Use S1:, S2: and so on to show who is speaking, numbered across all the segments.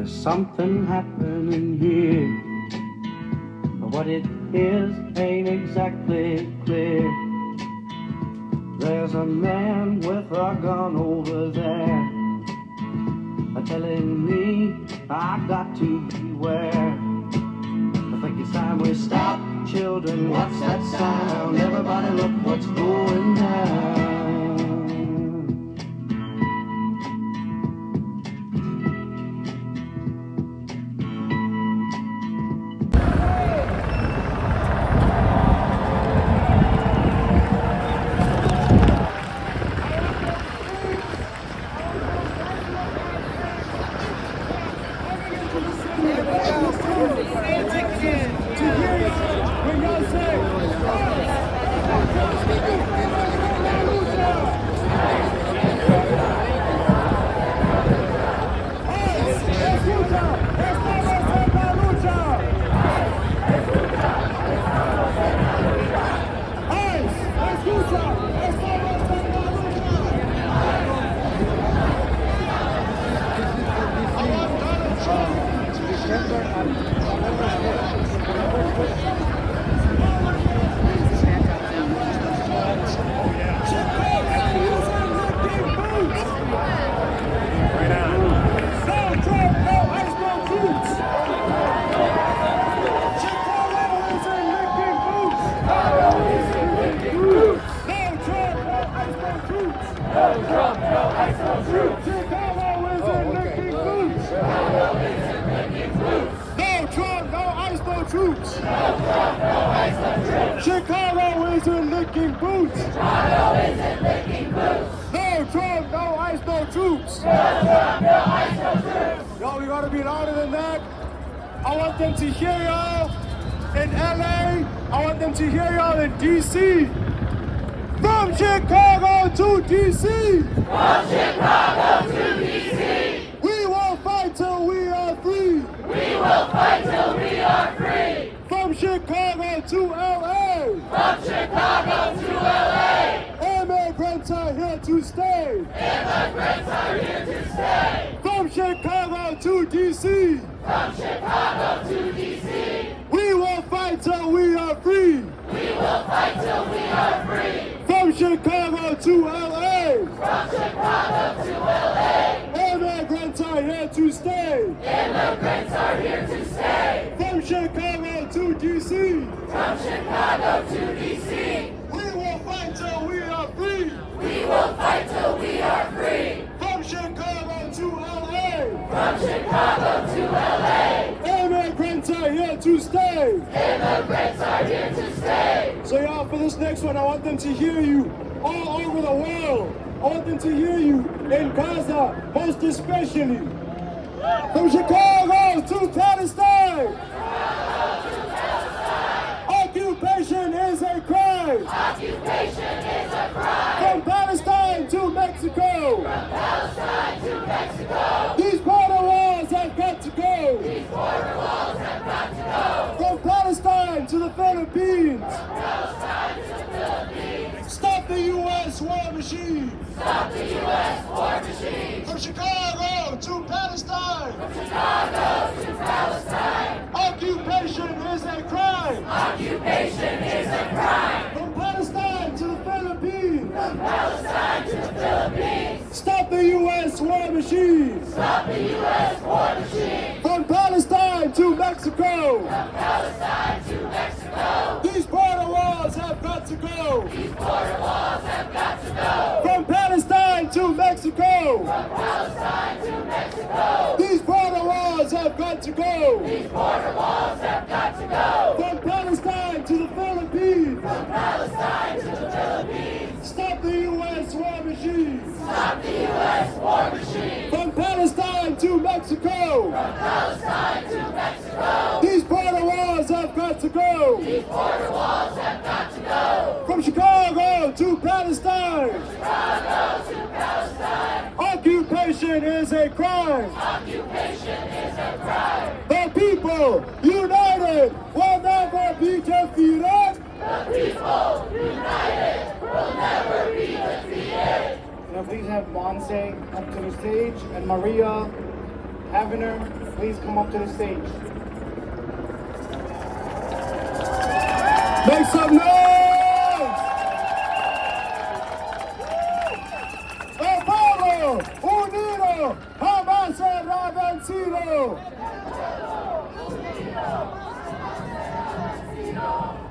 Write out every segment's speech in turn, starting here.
S1: There's something happening here, but what it is ain't exactly clear. There's a man with a gun over there, telling me I got to beware. I think it's time we stop, children. What's that sound? Everybody look what's going down.
S2: Chicago isn't licking boots.
S3: Chicago isn't licking boots.
S2: No Trump, no ICE, no troops.
S3: No Trump, no ICE, no troops.
S2: Yo, we gotta be louder than that. I want them to hear y'all in LA. I want them to hear y'all in DC. From Chicago to DC.
S3: From Chicago to DC.
S2: We will fight till we are free.
S3: We will fight till we are free.
S2: From Chicago to LA.
S3: From Chicago to LA.
S2: Immigrants are here to stay.
S3: Immigrants are here to stay.
S2: From Chicago to DC.
S3: From Chicago to DC.
S2: We will fight till we are free.
S3: We will fight till we are free.
S2: From Chicago to LA.
S3: From Chicago to LA.
S2: Immigrants are here to stay.
S3: Immigrants are here to stay.
S2: From Chicago to DC.
S3: From Chicago to DC.
S2: We will fight till we are free.
S3: We will fight till we are free.
S2: From Chicago to LA.
S3: From Chicago to LA.
S2: Immigrants are here to stay.
S3: Immigrants are here to stay.
S2: So y'all, for this next one, I want them to hear you all over the world. I want them to hear you in Gaza, most especially. From Chicago to Palestine. Occupation is a crime.
S3: Occupation is a crime.
S2: From Palestine to Mexico.
S3: From Palestine to Mexico.
S2: These border walls have got to go.
S3: These border walls have got to go.
S2: From Palestine to the Philippines.
S3: From Palestine to the Philippines.
S2: Stop the U.S. war machine.
S3: Stop the U.S. war machine.
S2: From Chicago to Palestine.
S3: From Chicago to Palestine.
S2: Occupation is a crime.
S3: Occupation is a crime.
S2: From Palestine to the Philippines.
S3: From Palestine to the Philippines.
S2: Stop the U.S. war machine.
S3: Stop the U.S. war machine.
S2: From Palestine to Mexico.
S3: From Palestine to Mexico.
S2: These border walls have got to go.
S3: These border walls have got to go.
S2: From Palestine to Mexico.
S3: From Palestine to Mexico.
S2: These border walls have got to go.
S3: These border walls have got to go.
S2: From Palestine to the Philippines.
S3: From Palestine to the Philippines.
S2: Stop the U.S. war machine.
S3: Stop the U.S. war machine.
S2: From Palestine to Mexico.
S3: From Palestine to Mexico.
S2: These border walls have got to go.
S3: These border walls have got to go.
S2: From Chicago to Palestine.
S3: From Chicago to Palestine.
S2: Occupation is a crime.
S3: Occupation is a crime.
S2: The people united will never be defeated.
S3: The people united will never be defeated.
S4: Now please have Bonse up to the stage and Maria
S2: Governor, please come up to the stage. Make some noise! El pueblo unido jamás será vencido.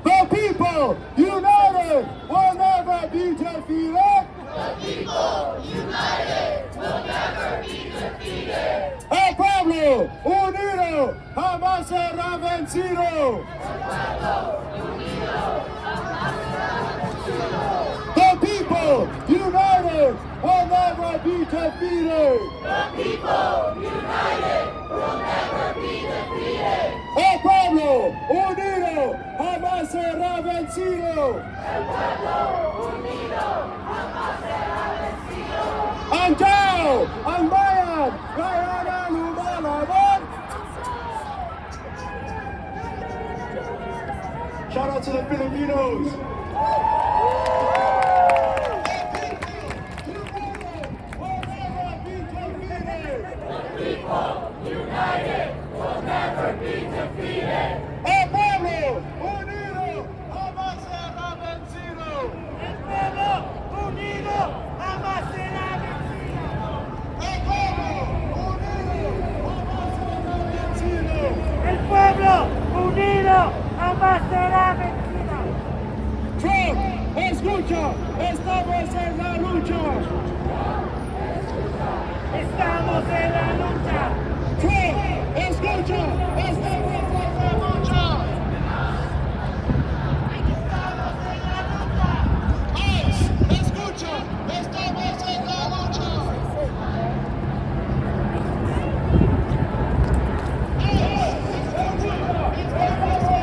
S2: The people united will never be defeated.
S3: The people united will never be defeated.
S2: El pueblo unido jamás será vencido. The people united will never be defeated.
S3: The people united will never be defeated.
S2: El pueblo unido jamás será vencido. Anjao, ang bayan, bayanan lumalaban. Shout out to the Filipinos.
S3: United will never be defeated.
S2: El pueblo unido jamás será vencido.
S4: El pueblo unido jamás será vencido.
S2: El pueblo unido jamás será vencido.
S4: El pueblo unido jamás será vencido.
S2: Trump, escucha, estamos en la lucha.
S4: Estamos en la lucha.
S2: Trump, escucha, estamos en la lucha. ICE, escucha, estamos en la lucha. ICE, escucha, estamos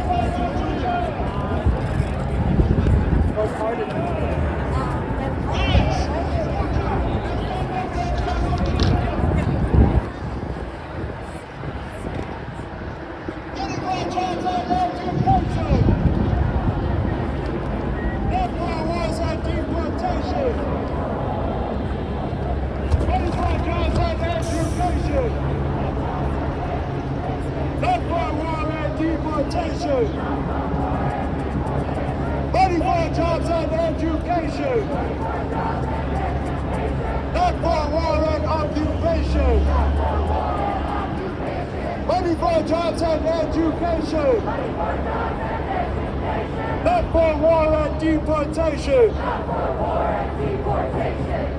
S2: en la lucha. Money for jobs and education. Not for war and occupation. Money for jobs and education. Not for war and deportation.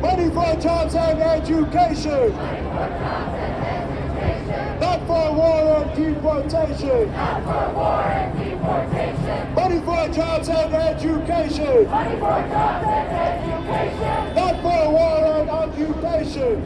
S2: Money for jobs and education. Not for war and deportation. Money for jobs and education. Not for war and occupation.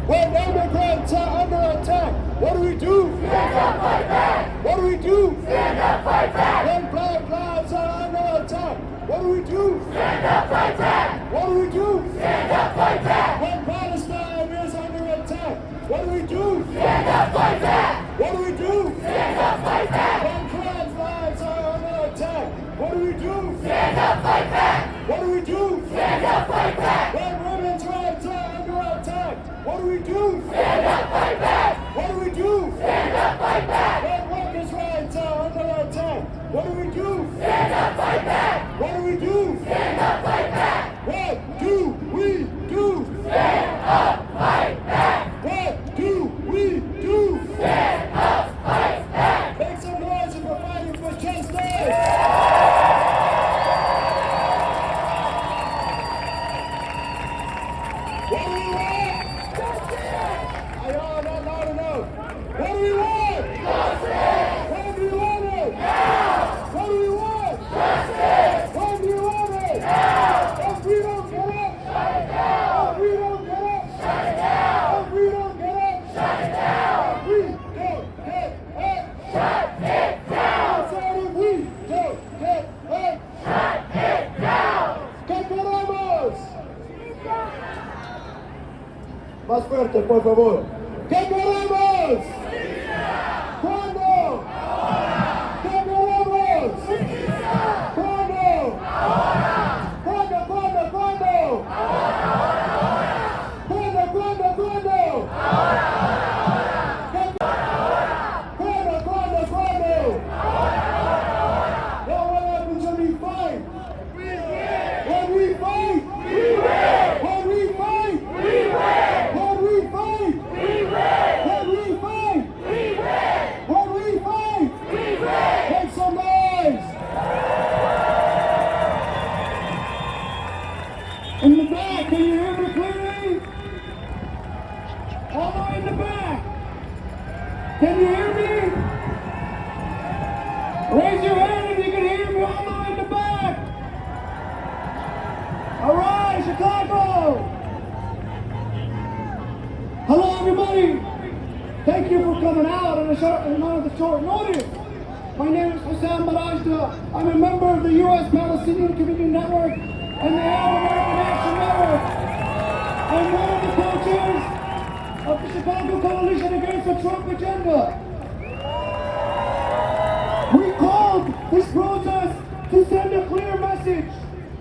S2: When immigrants are under attack, what do we do?
S3: Stand up, fight back.
S2: What do we do?
S3: Stand up, fight back.
S2: When black lives are under attack, what do we do?
S3: Stand up, fight back.
S2: What do we do?
S3: Stand up, fight back.
S2: When Palestine is under attack, what do we do?
S3: Stand up, fight back.
S2: What do we do?
S3: Stand up, fight back.
S2: When trans lives are under attack, what do we do?
S3: Stand up, fight back.
S2: What do we do?
S3: Stand up, fight back.
S2: When women's rights are under attack, what do we do?
S3: Stand up, fight back.
S2: What do we do?
S3: Stand up, fight back.
S2: When workers' rights are under attack, what do we do?
S3: Stand up, fight back.
S2: What do we do?
S3: Stand up, fight back.
S2: What do we do?
S3: Stand up, fight back.
S2: What do we do?
S3: Stand up, fight back.
S2: Make some noise if we're fighting for justice! What do we want? Are y'all not loud enough? What do we want? When do you want it? What do we want? When do you want it? If we don't get up, if we don't get up, if we don't get up, if we don't get up,
S3: Shut it down.
S2: I said if we don't get up,
S3: Shut it down.
S2: ¿qué queremos? Más fuerte, por favor. ¿Qué queremos? ¿Cuándo? ¿Qué queremos? ¿Cuándo? ¿Cuándo? ¿Cuándo? ¿Cuándo? ¿Cuándo? ¿Cuándo? ¿Cuándo? all the way in the back. Can you hear me? Raise your hand if you can hear me all the way in the back. All right, Chicago. Hello, everybody. Thank you for coming out on a short notice. My name is Hossein Barajda. I'm a member of the U.S. Palestinian Community Network and the Arab American Action Network. I'm one of the co-chairs of the Chicago Coalition Against the Trump Agenda. We called this protest to send a clear message.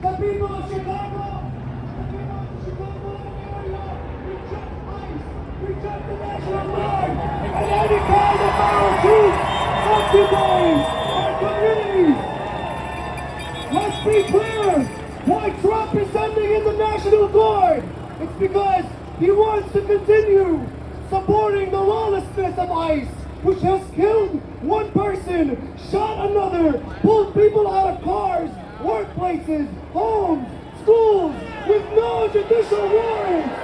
S2: The people of Chicago, area, reject the National Guard and any kind of power troops occupying our communities. Let's be clear why Trump is sending in the National Guard. It's because he wants to continue supporting the lawlessness of ICE, which has killed one person, shot another, pulled people out of cars, workplaces, homes, schools, with no judicial warrants.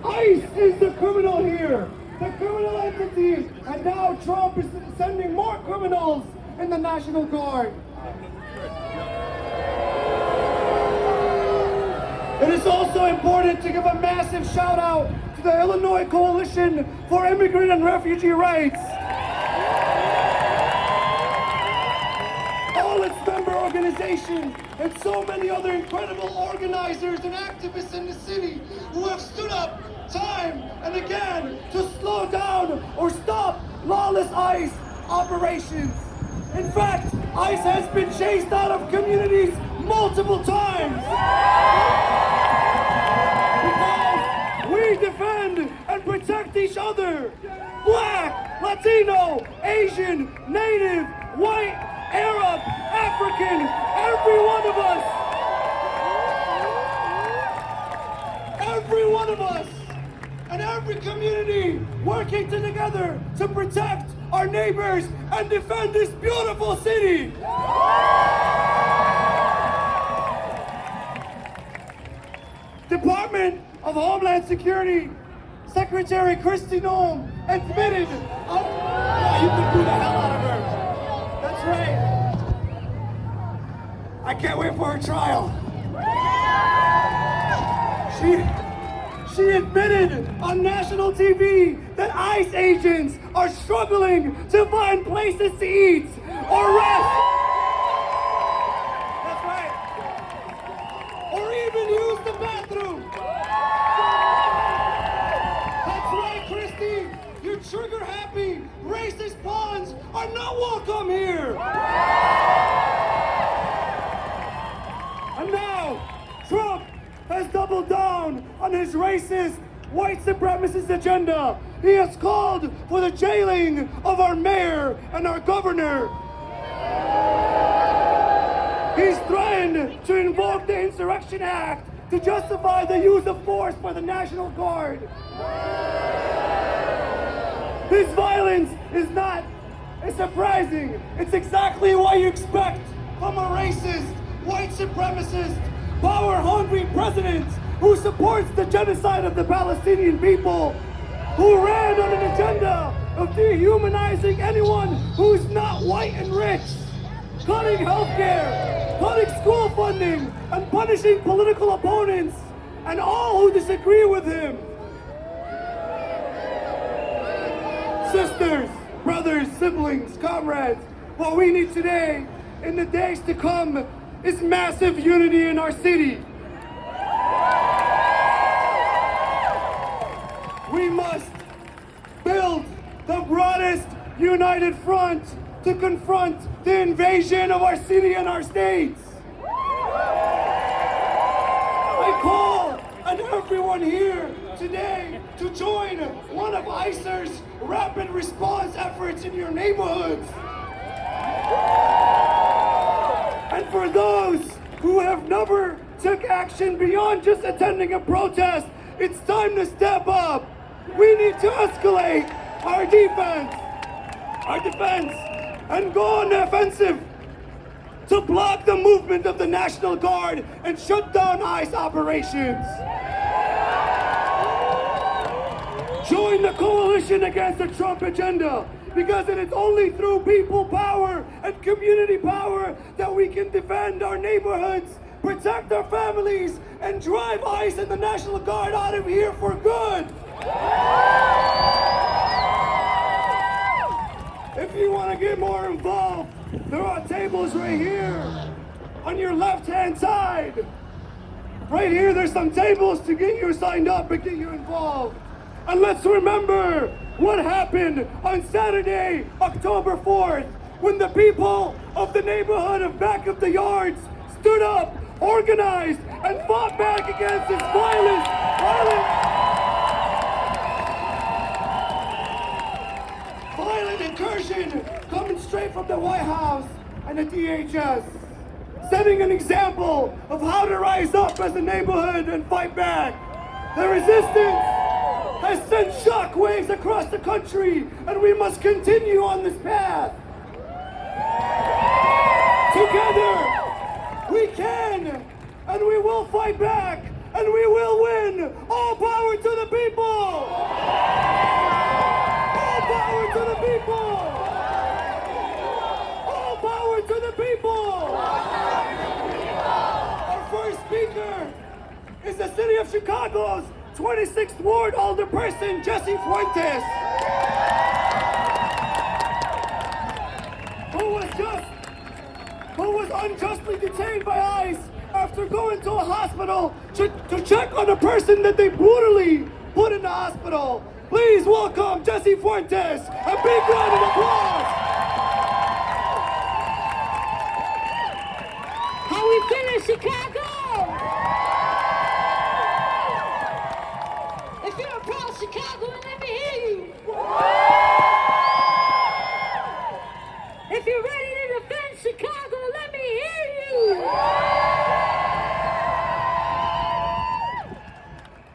S2: ICE is the criminal here, the criminal entity, and now Trump is sending more criminals in the National Guard. It is also important to give a massive shout out to the Illinois Coalition for Immigrant and Refugee Rights. All its member organizations and so many other incredible organizers and activists in the city who have stood up time and again to slow down or stop lawless ICE operations. In fact, ICE has been chased out of communities multiple times. Because we defend and protect each other. Black, Latino, Asian, Native, white, Arab, African, every one of us. Every one of us. And every community working together to protect our neighbors and defend this beautiful city. Department of Homeland Security Secretary Kristi Noem admitted, yeah, you can do the hell out of her. That's right. I can't wait for her trial. She admitted on national TV that ICE agents are struggling to find places to eat or rest. That's right. Or even use the bathroom. That's right, Kristi. You trigger-happy, racist pawns are not welcome here. And now, Trump has doubled down on his racist, white supremacist agenda. He has called for the jailing of our mayor and our governor. He's threatened to invoke the Insurrection Act to justify the use of force by the National Guard. This violence is not surprising. It's exactly what you expect from a racist, white supremacist, power-hungry president who supports the genocide of the Palestinian people, who ran on an agenda of dehumanizing anyone who's not white and rich, cutting healthcare, cutting school funding, and punishing political opponents and all who disagree with him. Sisters, brothers, siblings, comrades, what we need today, in the days to come, is massive unity in our city. We must build the broadest united front to confront the invasion of our city and our states. I call on everyone here today to join one of ICER's rapid response efforts in your neighborhoods. And for those who have never took action beyond just attending a protest, it's time to step up. We need to escalate our defense, and go on the offensive to block the movement of the National Guard and shut down ICE operations. a coalition against the Trump agenda, because it is only through people power and community power that we can defend our neighborhoods, protect our families, and drive ICE and the National Guard out of here for good. If you want to get more involved, there are tables right here on your left-hand side. Right here, there's some tables to get you signed up and get you involved. And let's remember what happened on Saturday, October 4th, when the people of the neighborhood of Back of the Yards stood up, organized, and fought back against this violent incursion coming straight from the White House and the DHS, setting an example of how to rise up as a neighborhood and fight back. The resistance has sent shockwaves across the country, and we must continue on this path. Together, we can, and we will fight back, and we will win. All power to the people! All power to the people! All power to the people! Our first speaker is the City of Chicago's 26th Ward Alderperson, Jesse Fuentes, who was unjustly detained by ICE after going to a hospital to check on a person that they brutally put in the hospital. Please welcome Jesse Fuentes. A big round of applause.
S5: How we feeling, Chicago? If you're a proud Chicagoan, let me hear you. If you're ready to defend Chicago, let me hear you.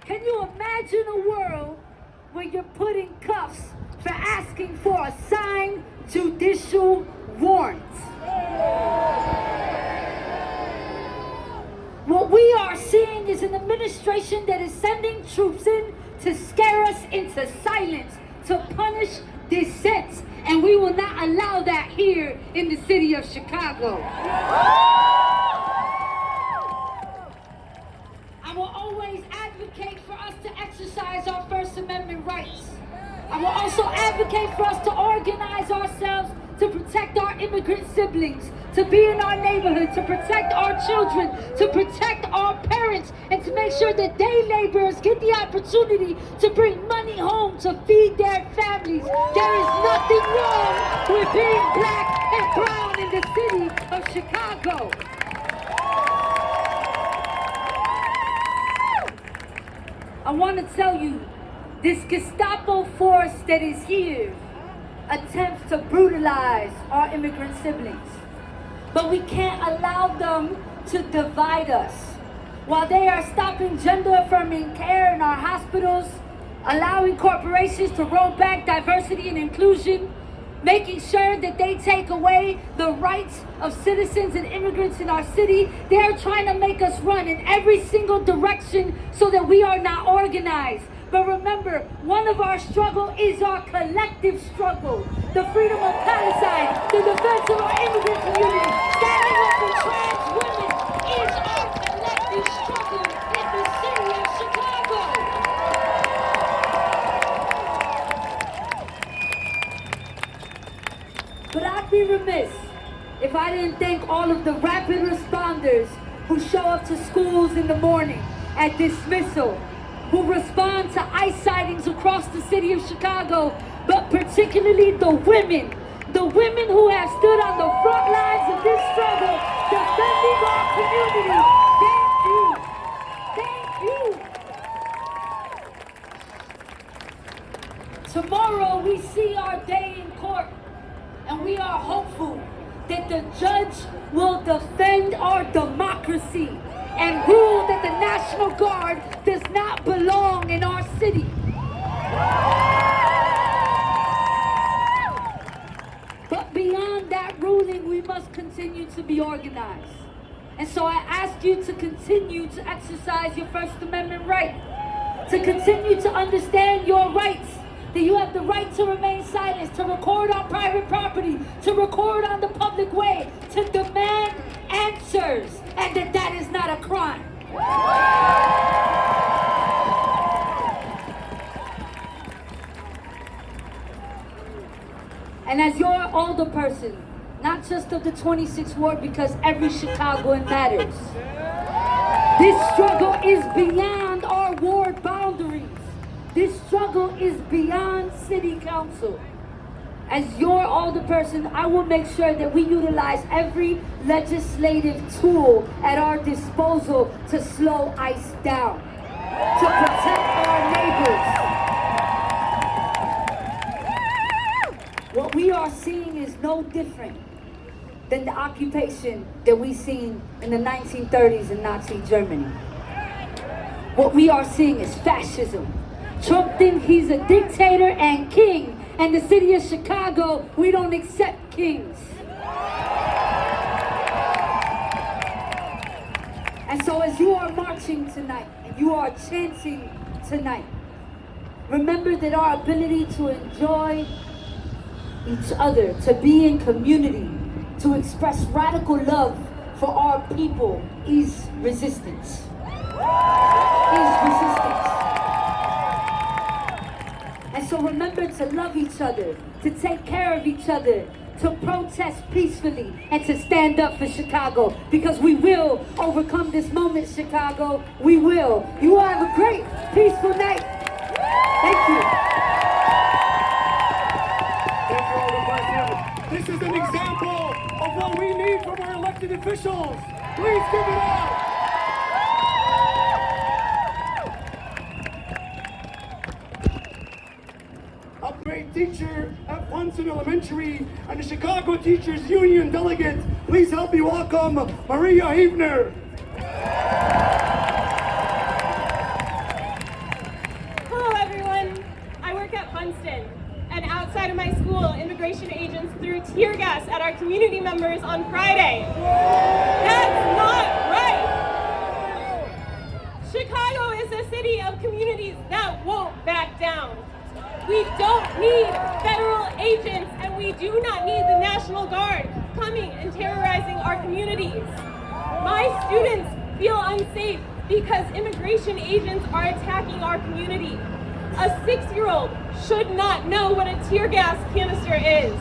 S5: Can you imagine a world where you're put in cuffs for asking for a signed judicial warrant? What we are seeing is an administration that is sending troops in to scare us into silence, to punish dissent, and we will not allow that here in the city of Chicago. I will always advocate for us to exercise our First Amendment rights. I will also advocate for us to organize ourselves to protect our immigrant siblings, to be in our neighborhood, to protect our children, to protect our parents, and to make sure that day laborers get the opportunity to bring money home to feed their families. There is nothing wrong with being black and brown in the city of Chicago. I want to tell you, this Gestapo force that is here attempts to brutalize our immigrant siblings. But we can't allow them to divide us. While they are stopping gender-affirming care in our hospitals, allowing corporations to roll back diversity and inclusion, making sure that they take away the rights of citizens and immigrants in our city, they are trying to make us run in every single direction so that we are not organized. But remember, one of our struggle is our collective struggle. The freedom of Palestine, the defense of our immigrant community, standing up for trans women is our collective struggle in the city of Chicago. But I'd be remiss if I didn't thank all of the rapid responders who show up to schools in the morning at dismissal, who respond to ICE sightings across the city of Chicago, but particularly the women who have stood on the front lines of this struggle, defending our community. Thank you. Tomorrow we see our day in court, and we are hopeful that the judge will defend our democracy and rule that the National Guard does not belong in our city. But beyond that ruling, we must continue to be organized. And so I ask you to continue to exercise your First Amendment right, to continue to understand your rights, that you have the right to remain silent, to record on private property, to record on the public way, to demand answers, and that that is not a crime. And as your older person, not just of the 26th ward, because every Chicagoan matters, this struggle is beyond our ward boundaries. This struggle is beyond city council. As your older person, I will make sure that we utilize every legislative tool at our disposal to slow ICE down, to protect our neighbors. What we are seeing is no different than the occupation that we seen in the 1930s in Nazi Germany. What we are seeing is fascism. Trump thinks he's a dictator and king, and the city of Chicago, we don't accept kings. And so as you are marching tonight, and you are chanting tonight, remember that our ability to enjoy each other, to be in community, to express radical love for our people is resistance. And so remember to love each other, to take care of each other, to protest peacefully, and to stand up for Chicago, because we will overcome this moment, Chicago. We will. You all have a great, peaceful night. Thank you.
S2: Thank you, Alderman Barfield. This is an example of what we need from our elected officials. Please give it up. A great teacher at Funson Elementary and the Chicago Teachers Union delegate. Please help me welcome Maria Hebner.
S6: Hello everyone, I work at Funston, and outside of my school, immigration agents threw tear gas at our community members on Friday. That's not right! Chicago is a city of communities that won't back down. We don't need federal agents, and we do not need the National Guard coming and terrorizing our communities. My students feel unsafe because immigration agents are attacking our community. A 6-year-old should not know what a tear gas canister is.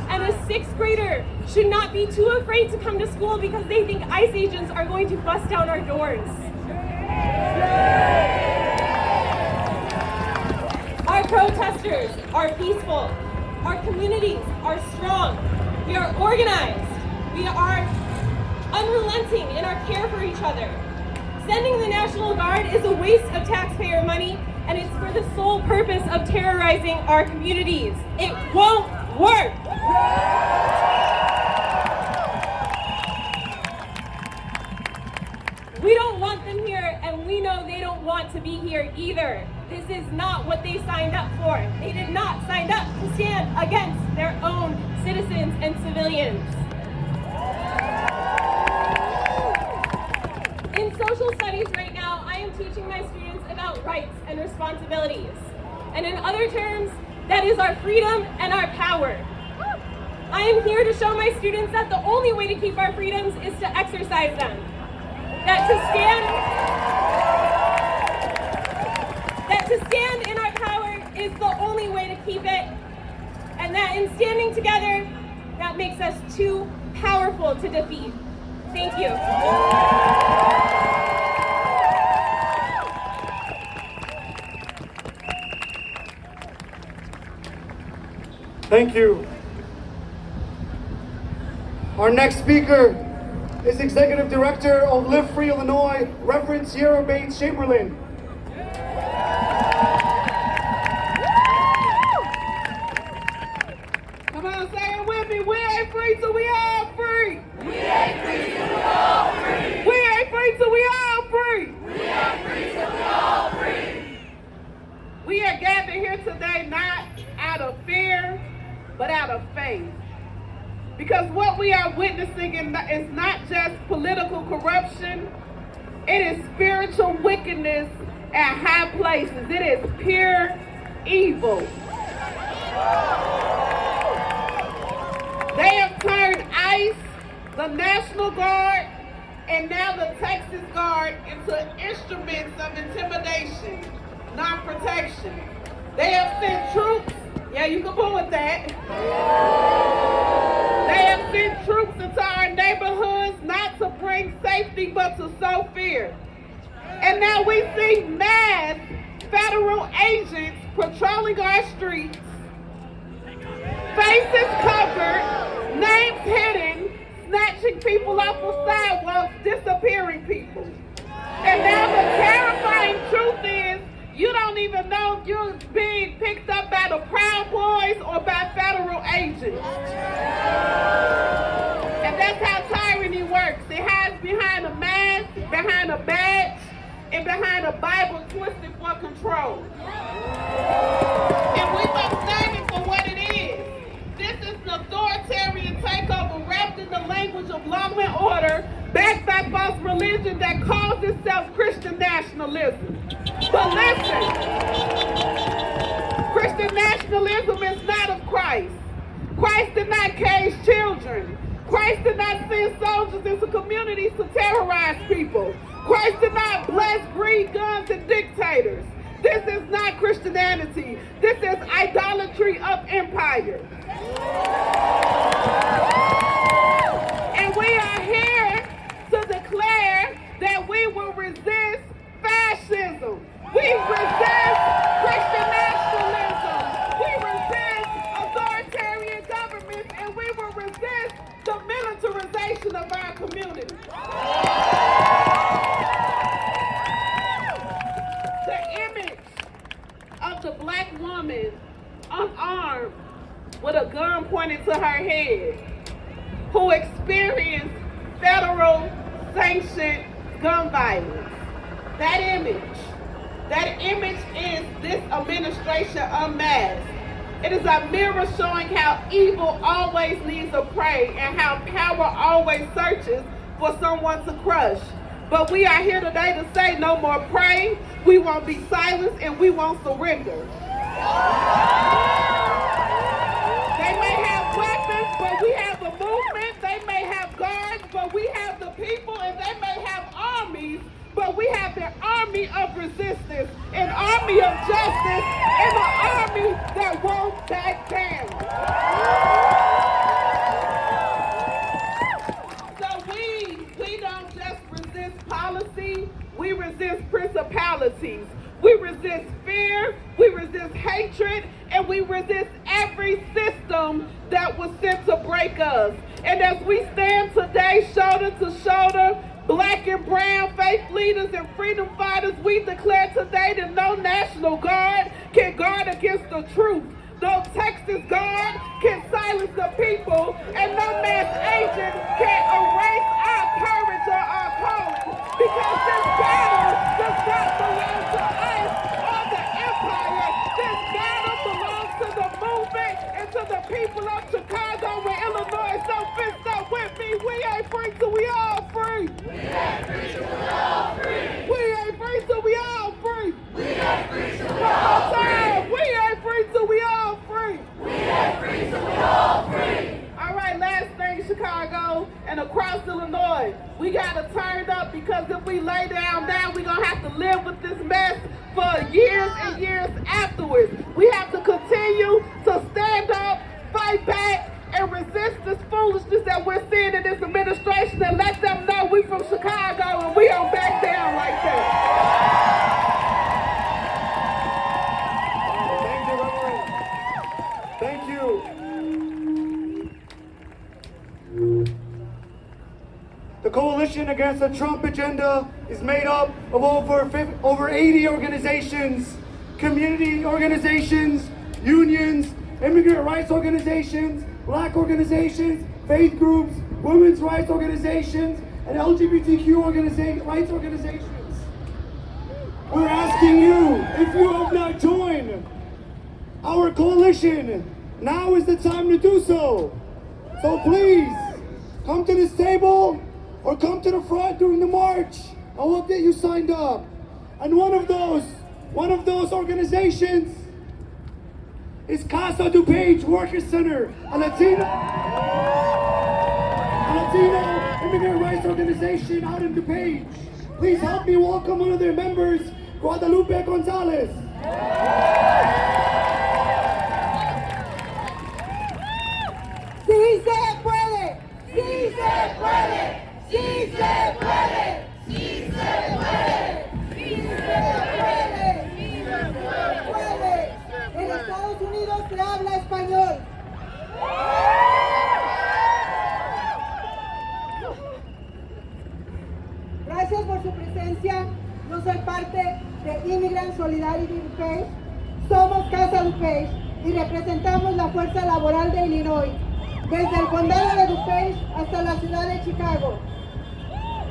S6: And a 6th grader should not be too afraid to come to school because they think ICE agents are going to bust down our doors. Our protesters are peaceful. Our communities are strong. We are organized. We are unrelenting in our care for each other. Sending the National Guard is a waste of taxpayer money, and it's for the sole purpose of terrorizing our communities. It won't work. We don't want them here, and we know they don't want to be here either. This is not what they signed up for. They did not sign up to stand against their own citizens and civilians. In social studies right now, I am teaching my students about rights and responsibilities. And in other terms, that is our freedom and our power. I am here to show my students that the only way to keep our freedoms is to exercise them. That to stand in our power is the only way to keep it. And that in standing together, that makes us too powerful to defeat. Thank you.
S2: Thank you. Our next speaker is Executive Director of Live Free Illinois, Reverend Sierra Bates Chamberlain.
S7: Come on, say it with me. We ain't free till we all free.
S3: We ain't free till we all free.
S7: We ain't free till we all free.
S3: We ain't free till we all free.
S7: We are gathered here today not out of fear, but out of faith. Because what we are witnessing is not just political corruption, it is spiritual wickedness at high places. It is pure evil. They have turned ICE, the National Guard, and now the Texas Guard into instruments of intimidation, non-protection. They have sent troops, yeah, you can go with that. They have sent troops into our neighborhoods not to bring safety but to sow fear. And now we see mass federal agents patrolling our streets, faces covered, names hidden, snatching people off the sidewalks, disappearing people. And now the terrifying truth is, you don't even know if you're being picked up by the Proud Boys or by federal agents. And that's how tyranny works. It hides behind a mask, behind a badge, and behind a Bible twisted for control. And we must name it for what it is. This is an authoritarian takeover wrapped in the language of law and order, backed by false religion that calls itself Christian nationalism. But listen, Christian nationalism is not of Christ. Christ did not cage children. Christ did not send soldiers into communities to terrorize people. Christ did not bless, breed guns and dictators. This is not Christianity. This is idolatry of empire. And we are here to declare that we will resist fascism. We resist Christian nationalism. We resist authoritarian governments, and we will resist the militarization of our community. The image of the black woman unarmed with a gun pointed to her head, who experienced federal sanctioned gun violence. That image is this administration unmasked. It is a mirror showing how evil always needs a prey and how power always searches for someone to crush. But we are here today to say no more prey, we won't be silenced, and we won't surrender. They may have weapons, but we have a movement. They may have guards, but we have the people, and they may have armies, but we have the army of resistance, an army of justice, and an army that won't back down. So we don't just resist policy, we resist principalities. We resist fear, we resist hatred, and we resist every system that was sent to break us. And as we stand today shoulder to shoulder, black and brown faith leaders and freedom fighters, we declare today that no National Guard can guard against the truth. No Texas Guard can silence the people, and no mass agent can erase our courage or our calling. Because this battle does not belong to us or the empire. This battle belongs to the movement and to the people of Chicago and Illinois. So fist up with me. We ain't free till we all free.
S3: We ain't free till we all free.
S7: We ain't free till we all free.
S3: We ain't free till we all free.
S7: We ain't free till we all free.
S3: We ain't free till we all free.
S7: All right, last thing, Chicago and across Illinois, we got to turn up, because if we lay down now, we're going to have to live with this mess for years and years afterwards. We have to continue to stand up, fight back, and resist this foolishness that we're seeing in this administration, and let them know we from Chicago and we don't back down like that.
S2: Thank you. The coalition against the Trump agenda is made up of over 80 organizations, community organizations, unions, immigrant rights organizations, black organizations, faith groups, women's rights organizations, and LGBTQ rights organizations. We're asking you, if you have not joined our coalition, now is the time to do so. So please, come to this table or come to the front during the march, and we'll get you signed up. And one of those organizations is Casa DuPage Worker Center, a Latino immigrant rights organization out in DuPage. Please help me welcome one of their members, Guadalupe Gonzalez.
S4: ¡Sí se puede! ¡Sí se puede! ¡Sí se puede! ¡Sí se puede! ¡Sí se puede! ¡Sí se puede! En Estados Unidos se habla español. Gracias por su presencia. Yo soy parte de Immigrant Solidarity DuPage. Somos Casa DuPage y representamos la fuerza laboral de Illinois, desde el condado de DuPage hasta la ciudad de Chicago.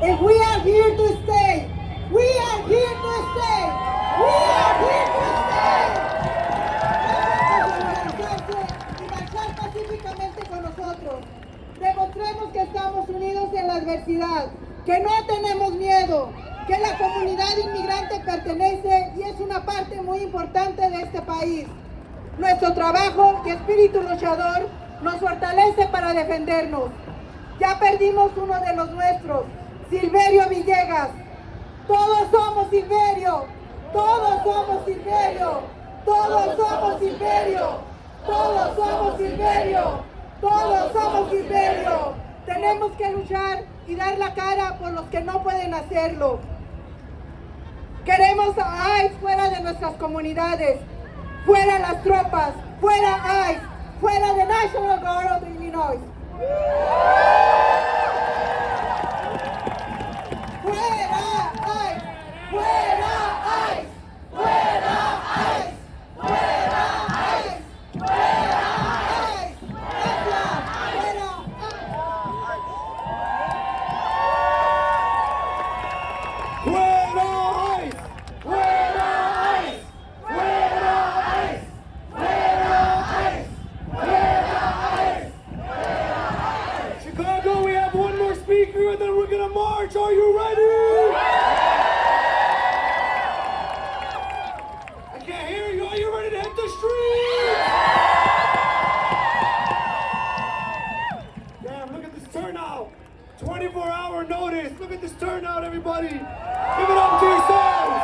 S4: And we are here to stay. We are here to stay. We are here to stay. Gracias por organizarse y marchar pacíficamente con nosotros. Demostremos que estamos unidos en la adversidad, que no tenemos miedo, que la comunidad inmigrante pertenece y es una parte muy importante de este país. Nuestro trabajo y espíritu luchador nos fortalece para defendernos. Ya perdimos uno de los nuestros, Silverio Villegas. Todos somos Silverio, todos somos Silverio, todos somos Silverio, todos somos Silverio, todos somos Silverio. Tenemos que luchar y dar la cara por los que no pueden hacerlo. Queremos a ICE fuera de nuestras comunidades, fuera las tropas, fuera ICE, fuera de National Guard of Illinois. Fuera ICE, fuera ICE, fuera ICE, fuera ICE, fuera ICE, fuera
S2: Chicago, we have one more speaker and then we're gonna march. Are you ready? I can't hear you. Are you ready to hit the street? Damn, look at this turnout. 24-hour notice. Look at this turnout, everybody. Give it up to yourselves.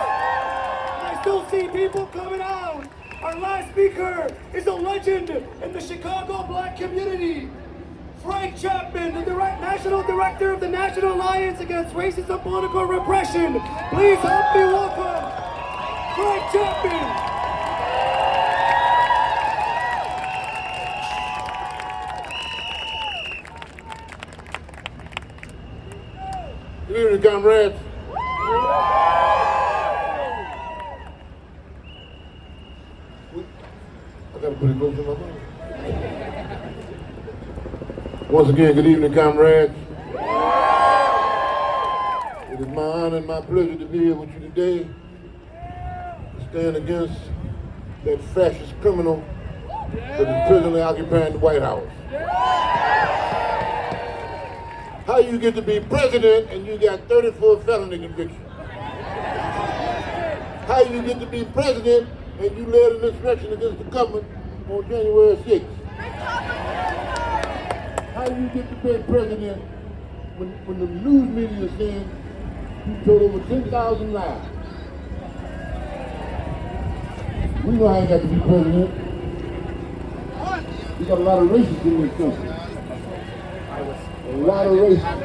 S2: I still see people coming out. Our last speaker is a legend in the Chicago black community. Frank Chapman, the National Director of the National Alliance Against Racism and Political Repression. Please help me welcome Frank Chapman.
S8: Good evening, comrades. I gotta put it close to my mouth. Once again, good evening, comrades. It is my honor and my pleasure to be here with you today to stand against that fascist criminal that is presently occupying the White House. How you get to be president and you got 34 felony convictions? How you get to be president and you led an insurrection against the government on January 6th? How you get to be president when the news media is saying you told over 10,000 lies? We know how you got to be president. We got a lot of racists in this country. A lot of racists.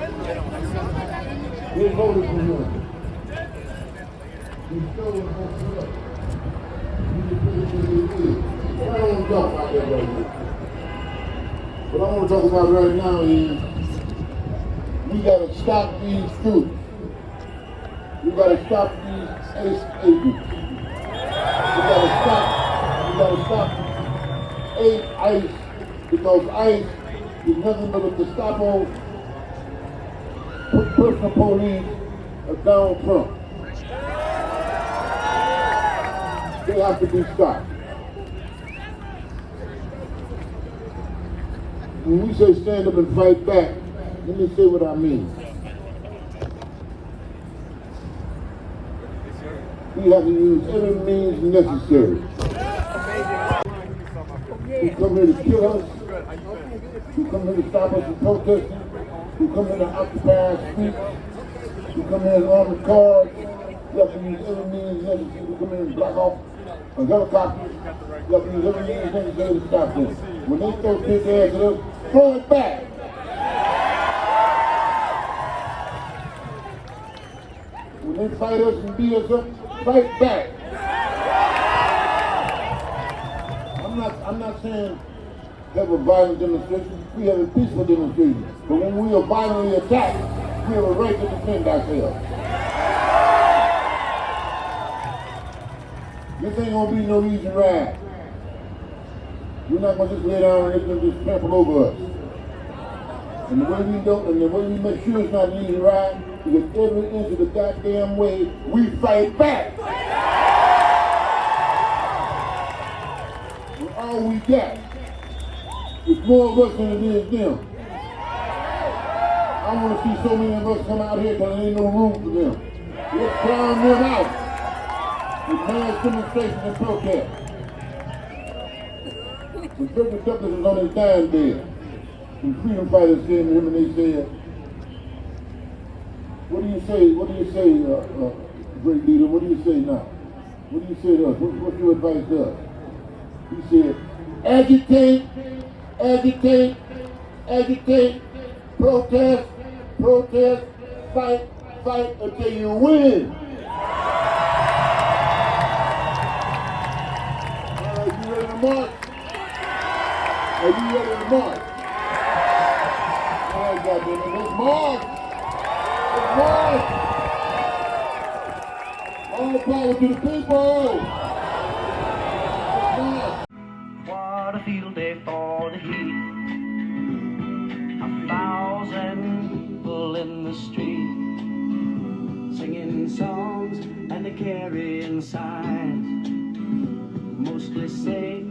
S8: They voted for him. He stole him from us. I don't want to talk about that right now. What I want to talk about right now is we got to stop these troops. We got to stop these ICE agents. We got to stop ICE because ICE is nothing but a Gestapo personal police of Donald Trump. They have to be stopped. When we say stand up and fight back, let me say what I mean. We have to use every means necessary. who come here to kill us, who come here to stop us from protesting, who come here to occupy our streets, who come here in armored cars, you have to use every means necessary to come here and block off a helicopter. You have to use every means necessary to stop them. When they throw kids ass at us, throw it back. When they fight us and beat us up, fight back. I'm not saying have a violent demonstration. We have a peaceful demonstration. But when we are violently attacked, we have a right to defend ourselves. This ain't gonna be no easy ride. We're not gonna just lay down and let them just trample over us. And the way we make sure it's not an easy ride, because every inch of the goddamn way, we fight back. And all we got is more of us than it is them. I want to see so many of us come out here because there ain't no room for them. Let's drown them out with mass demonstrations and protests. When Frederick Douglass was on his dying bed, some freedom fighters came to him and they said, what do you say, great leader, what do you say now? What do you say to us? What's your advice to us? He said, agitate, agitate, agitate, protest, protest, fight, fight until you win. Are you ready to march? Are you ready to march? All right, goddamn it, let's march! Let's march! All the power to the people! Let's march!
S1: What a field day for the heat. 1,000 people in the street, singing songs and they're carrying signs, mostly say